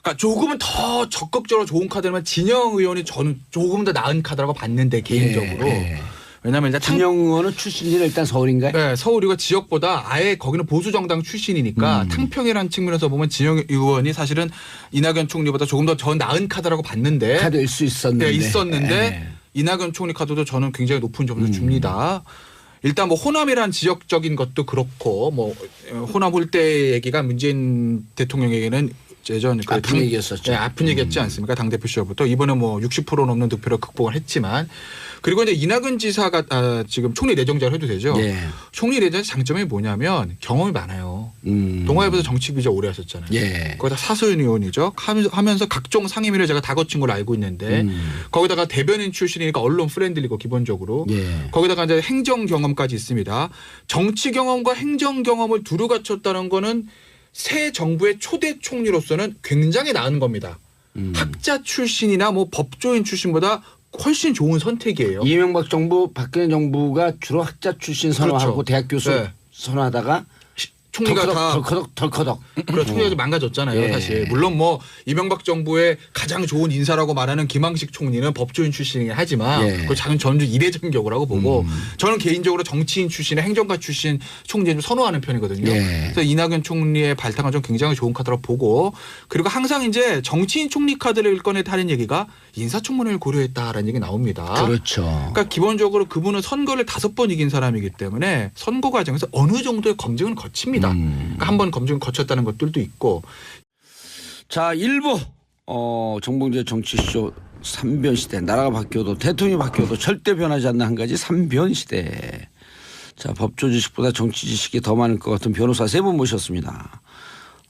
그러니까 조금은 더 적극적으로 좋은 카드라면 진영 의원이 저는 조금 더 나은 카드라고 봤는데 개인적으로. 예. 왜냐하면 일단 진영 의원은 출신이 일단 서울인가요? 네, 서울이고 지역보다 아예 거기는 보수 정당 출신이니까 탕평이라는 측면에서 보면 진영 의원이 사실은 이낙연 총리보다 조금 더 나은 카드라고 봤는데 카드일 수 있었는데. 네, 있었는데 예. 이낙연 총리 카드도 저는 굉장히 높은 점수 줍니다. 일단 뭐 호남이란 지역적인 것도 그렇고 뭐 호남 홀대 얘기가 문재인 대통령에게는 예전 그 아픈 얘기였었죠. 네, 아픈 얘기였지 않습니까? 당대표 시절부터 이번에 뭐 60% 넘는 득표로 극복을 했지만 그리고 이제 이낙연 지사가 지금 총리 내정자를 해도 되죠. 예. 총리 내정자 장점이 뭐냐면 경험이 많아요. 동아일보에서 정치 기자 오래 하셨잖아요. 예. 거기다 사소연 의원이죠. 하면서 각종 상임위를 제가 다 거친 걸로 알고 있는데 거기다가 대변인 출신이니까 언론 프렌들리고 기본적으로 예. 거기다가 이제 행정 경험까지 있습니다. 정치 경험과 행정 경험을 두루 갖췄다는 거는 새 정부의 초대 총리로서는 굉장히 나은 겁니다. 학자 출신이나 뭐 법조인 출신보다 훨씬 좋은 선택이에요. 이명박 정부, 박근혜 정부가 주로 학자 출신 선호하고 그렇죠. 대학 교수 네. 선호하다가 총리가 다 덜커덕. 그래 총리가 좀 망가졌잖아요. 예. 사실 물론 뭐 이명박 정부의 가장 좋은 인사라고 말하는 김황식 총리는 법조인 출신이긴 하지만 예. 그 작은 전주 이례적인 경우라고 보고 저는 개인적으로 정치인 출신의 행정가 출신 총리를 좀 선호하는 편이거든요. 예. 그래서 이낙연 총리의 발탁은 좀 굉장히 좋은 카드라고 보고 그리고 항상 이제 정치인 총리 카드를 꺼내 하는 얘기가 인사청문회를 고려했다라는 얘기 나옵니다. 그렇죠. 그러니까 기본적으로 그분은 선거를 5번 이긴 사람이기 때문에 선거 과정에서 어느 정도의 검증은 거칩니다. 그러니까 한 번 검증을 거쳤다는 것들도 있고. 자, 1부 정봉재 정치쇼 3변 시대. 나라가 바뀌어도 대통령이 바뀌어도 절대 변하지 않는 한 가지 3변 시대. 자, 법조 지식보다 정치 지식이 더 많을 것 같은 변호사 3분 모셨습니다.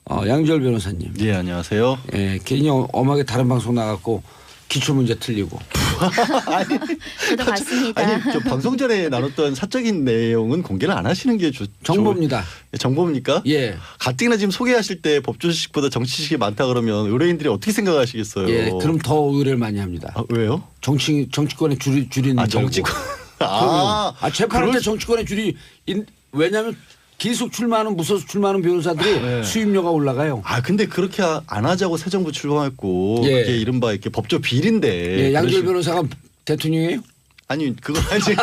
양지열 변호사님. 예, 안녕하세요. 예, 괜히 엄하게 다른 방송 나갔고 기출 문제 틀리고. 저도 봤습니다. 아니, 저 방송 전에 나눴던 사적인 내용은 공개를 안 하시는 게 정보입니다. 정보입니까? 예. 가뜩이나 지금 소개하실 때 법조 지식보다 정치 지식이 많다 그러면 의뢰인들이 어떻게 생각하시겠어요? 예, 그럼 더 의뢰를 많이 합니다. 아, 왜요? 정치권의 줄이는 아, 줄 알고. 정치권. 재판할 때 그럴 정치권의 줄이 왜냐하면 기숙 출마하는 무소속 출마하는 변호사들이 네. 수임료가 올라가요. 아 근데 그렇게 안 하자고 새 정부 출범했고 예. 그게 이른바 이렇게 법조 비리인데 예, 양절 그러시- 변호사가 대통령이에요? 아니 그거 아직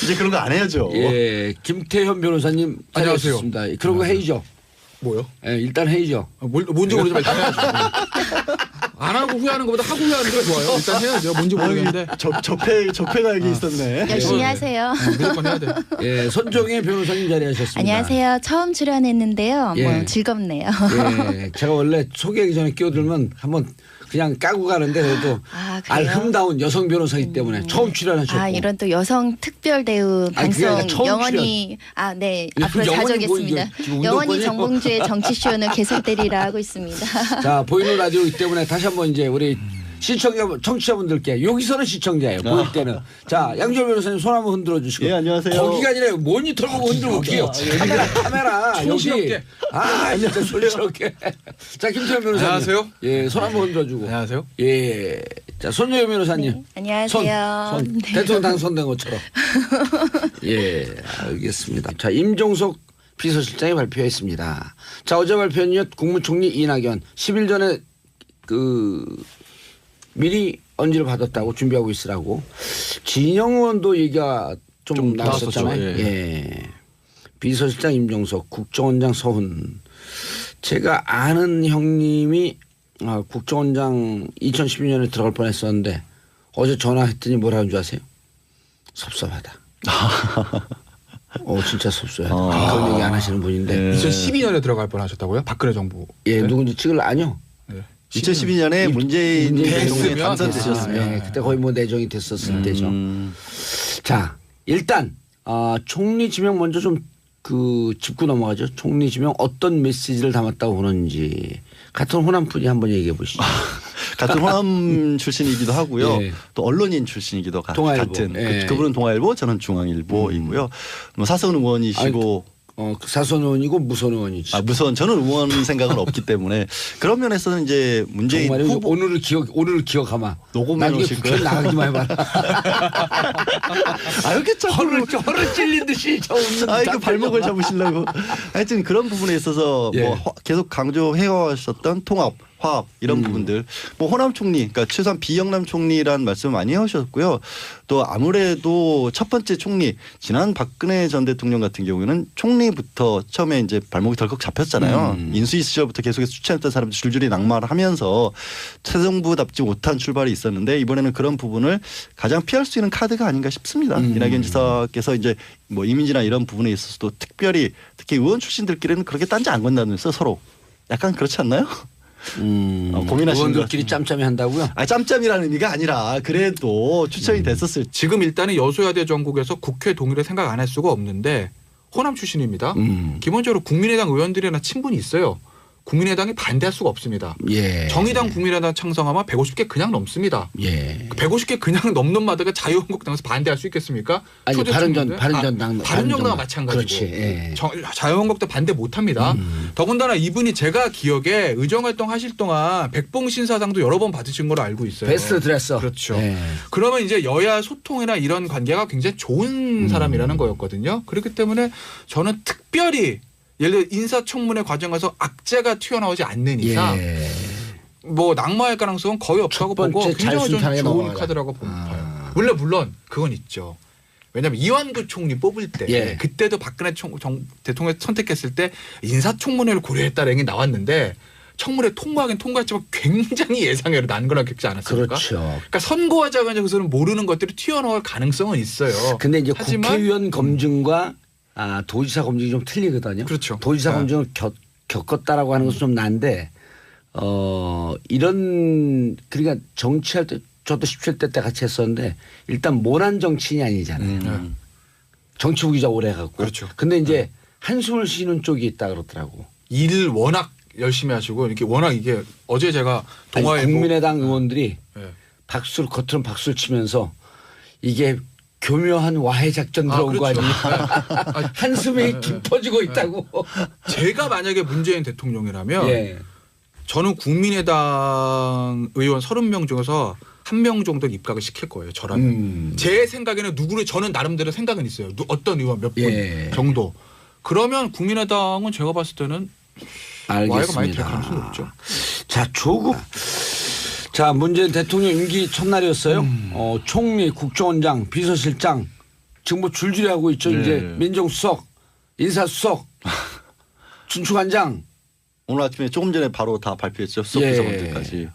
이제 그런 거 안 해야죠. 예, 김태현 변호사님 안녕하세요. 자리하셨습니다. 그런 거 회의죠. 뭐요? 예, 일단 회의죠. 뭔지 모르지만 일단 해야죠. 안 하고 후회하는 것보다 하고 후회하는 게 좋아요. 일단 해야죠. 뭔지 모르겠는데 접해가 여기 있었네. 열심히 네. 하세요. 무조건 해야 돼. 예, 손정혜 변호사님 자리하셨습니다. 안녕하세요. 처음 출연했는데요. 예. 뭐 즐겁네요. 예, 제가 원래 소개하기 전에 끼어들면 한번 그냥 까고 가는데 그래도 아, 그래요? 알흠다운 여성 변호사이기 때문에 처음 출연하셨고. 아 이런 또 여성 특별 대우 아니, 그게 아니라 방송 처음 영원히 네 이거 앞으로 영원히 자정했습니다. 뭐 이거 지금 영원히 운동권이에요? 정봉주의 정치쇼는 계속되리라 하고 있습니다. 자, 보이는 라디오이기 때문에 다시 한번 이제 우리 청취자분들께 여기서는 시청자예요. 보일 때는. 자, 양절 변호사님 손 한번 흔들어 주시고. 예, 안녕하세요. 거기가 아니라 모니터 보고 흔들어 볼게요. 카메라 여기. 촌스럽게. 아, 진짜 촌스럽게. 자, 김태현 변호사님. 안녕하세요. 예, 손 한번 흔들어 주고. 안녕하세요. 예. 자, 손여희 변호사님. 네, 안녕하세요. 손. 네. 대통령 당선된 것처럼. 예, 알겠습니다. 자, 임종석 비서실장이 발표했습니다. 자, 어제 발표는요, 국무총리 이낙연 10일 전에 미리 언지를 받았다고 준비하고 있으라고. 진영 의원도 얘기가 좀 나왔었잖아요. 나왔었죠. 예. 비서실장 임종석, 국정원장 서훈. 제가 아는 형님이 국정원장 2012년에 들어갈 뻔했었는데 어제 전화했더니 뭐라는 줄 아세요? 섭섭하다. 진짜 섭섭하다. 그런 얘기 안 하시는 분인데. 네. 2012년에 들어갈 뻔하셨다고요? 박근혜 정부. 예, 누군지 찍을 아니요. 네. 2012년에 문재인 대통령이 됐으면 당선되셨으면 예, 그때 거의 뭐 내정이 됐었을 때죠. 음. 자, 일단 총리 지명 먼저 좀 짚고 넘어가죠. 총리 지명 어떤 메시지를 담았다고 보는지 같은 호남분이 한번 얘기해 보시죠. 같은 호남 출신이기도 하고요. 예. 또 언론인 출신이기도 동아일보. 같은. 예. 그분은 동아일보, 저는 중앙일보이고요. 뭐 사선 의원이시고 사선 의원이고 무선 의원이지. 무선 저는 의원 생각은 없기 때문에 그런 면에서는 이제 문재인 정말 후보 오늘을 기억하마. 녹음해 나중에 놓으실 국회 거예요? 나가기만 해봐라. 이렇게 자꾸 허를 찔린 듯이 저 웃는 이거 발목을 잡으시려고. 하여튼 그런 부분에 있어서 예. 뭐 계속 강조해 왔었던 통합, 화합 이런 부분들. 뭐 호남 총리, 그러니까 최소한 비영남 총리란 말씀 많이 하셨고요. 또 아무래도 첫 번째 총리 지난 박근혜 전 대통령 같은 경우에는 총리부터 처음에 이제 발목이 덜컥 잡혔잖아요. 인수위 시절부터 계속해서 추천했던 사람들 줄줄이 낙마를 하면서 새 정부답지 못한 출발이 있었는데 이번에는 그런 부분을 가장 피할 수 있는 카드가 아닌가 싶습니다. 이낙연 지사께서 이제 뭐 이민지나 이런 부분에 있어서도 특별히 특히 의원 출신들끼리는 그렇게 딴지 안 건다면서 서로 약간 그렇지 않나요? 고민하시는 의원들끼리 것 짬짬이 한다고요? 짬짬이라는 의미가 아니라 그래도 추천이 됐었을 때 지금 일단은 여소야대 전국에서 국회 동의를 생각 안 할 수가 없는데 호남 출신입니다. 기본적으로 국민의당 의원들이나 친분이 있어요. 국민의당이 반대할 수가 없습니다. 예. 정의당 국민의당 창성하면 150개 그냥 넘습니다. 예. 150개 그냥 넘는 마다가 자유한국당에서 반대할 수 있겠습니까? 아니 초대 바른전 총리인데? 바른전당 바른정당과 마찬가지고. 그렇지. 예. 자유한국당 반대 못합니다. 더군다나 이분이 제가 기억에 의정활동 하실 동안 백봉신 사상도 여러 번 받으신 걸로 알고 있어요. 베스트 드레서. 그렇죠. 예. 그러면 이제 여야 소통이나 이런 관계가 굉장히 좋은 사람이라는 거였거든요. 그렇기 때문에 저는 특별히 예를 들어 인사청문회 과정에서 악재가 튀어나오지 않는 이상 예. 뭐 낙마할 가능성은 거의 없다고 첫 번째 보고 굉장히 좀 잘순탄하게 좋은 넘어가자. 카드라고 봐요. 물론 그건 있죠. 왜냐하면 이완구 총리 뽑을 때 예. 그때도 박근혜 대통령 선택했을 때 인사청문회를 고려했다는 얘기 나왔는데 청문회 통과하긴 통과했지만 굉장히 예상외로 난 거랑 겪지 않았습니까? 그렇죠. 그러니까 선거 과정에서는 모르는 것들이 튀어나올 가능성은 있어요. 근데 이제 하지만 국회의원 검증과 도지사 검증이 좀 틀리거든요. 그렇죠. 도지사 네. 검증을 겪었다라고 하는 것은 좀 난데 이런 그러니까 정치할 때 저도 17대 때 같이 했었는데 일단 모난 정치인이 아니잖아요. 정치부 기자 오래 갖고. 그렇죠. 근데 이제 한숨을 쉬는 쪽이 있다 그러더라고. 일 워낙 열심히 하시고 이렇게 워낙 이게 어제 제가 동아일보 국민의당 의원들이 네. 박수를 겉으로 박수를 치면서 이게 교묘한 와해 작전 들어온 거 그렇죠. 아니에요? 한숨이 깊어지고 있다고. 제가 만약에 문재인 대통령이라면 예. 저는 국민의당 의원 30명 중에서 1명 정도 입각을 시킬 거예요. 저라면. 제 생각에는 저는 나름대로 생각은 있어요. 어떤 의원 몇 분 예. 정도. 그러면 국민의당은 제가 봤을 때는 와해가 많이 될 가능성이 알겠습니다. 높죠. 자, 조국. 자, 문재인 대통령 임기 첫날이었어요. 총리, 국정원장, 비서실장 지금 뭐 줄줄이 하고 있죠. 네. 이제 민정수석, 인사수석, 춘추관장. 오늘 아침에 조금 전에 바로 다 발표했죠. 수석 예. 비서관들까지.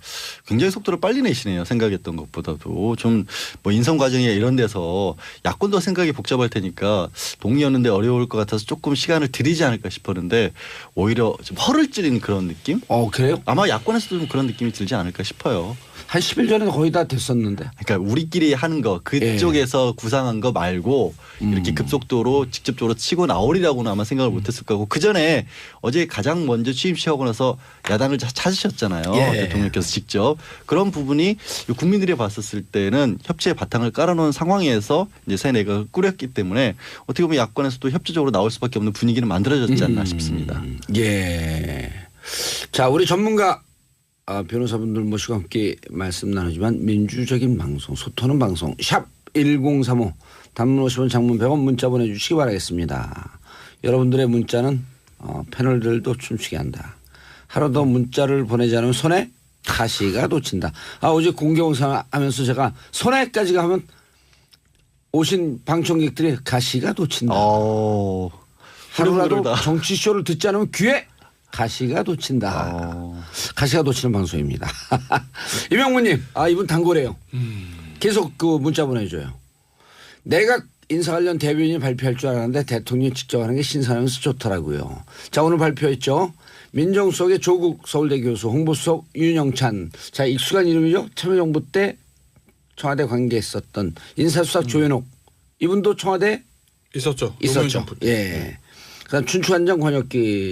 굉장히 속도를 빨리 내시네요. 생각했던 것보다도. 좀 뭐 인선 과정이나 이런 데서 야권도 생각이 복잡할 테니까 동의하는데 어려울 것 같아서 조금 시간을 들이지 않을까 싶었는데 오히려 좀 허를 찌르는 그런 느낌? 그래요? 아마 야권에서도 좀 그런 느낌이 들지 않을까 싶어요. 한 10일 전에 거의 다 됐었는데. 그러니까 우리끼리 하는 거 그쪽에서 구상한 거 말고 이렇게 급속도로 직접적으로 치고 나오리라고는 아마 생각을 못했을 거고 그 전에 어제 가장 먼저 취임식하고 나서 야당을 찾으셨잖아요. 예. 대통령께서 직접 그런 부분이 국민들이 봤었을 때는 협치의 바탕을 깔아놓은 상황에서 이제 새 내각을 꾸렸기 때문에 어떻게 보면 야권에서도 협조적으로 나올 수밖에 없는 분위기는 만들어졌지 않나 싶습니다. 예. 자, 우리 전문가 변호사분들 모시고 함께 말씀 나누지만 민주적인 방송, 소통하는 방송 샵 1035 단문 50원 장문 100원 문자 보내주시기 바라겠습니다. 여러분들의 문자는 패널들도 춤추게 한다. 하루 더 문자를 보내지 않으면 손에 가시가 돋친다. 어제 공개홍사 하면서 제가 손에까지 가면 오신 방청객들이 가시가 돋친다. 하루라도 후렴구를 다. 정치쇼를 듣지 않으면 귀에 가시가 돋친다. 가시가 돋치는 방송입니다. 이명무님, 이분 단골이에요. 계속 그 문자 보내줘요. 내각 인사 관련 대변인이 발표할 줄 알았는데 대통령이 직접 하는 게 신선하면서 좋더라고요. 자, 오늘 발표했죠. 민정수석의 조국 서울대 교수, 홍보수석 윤영찬. 자, 익숙한 이름이죠. 참여정부 때 청와대 관계했었던 인사수석 조현옥. 이분도 청와대 있었죠. 있었죠. 노무현 정부 때. 예. 그다음 춘추관장 권혁기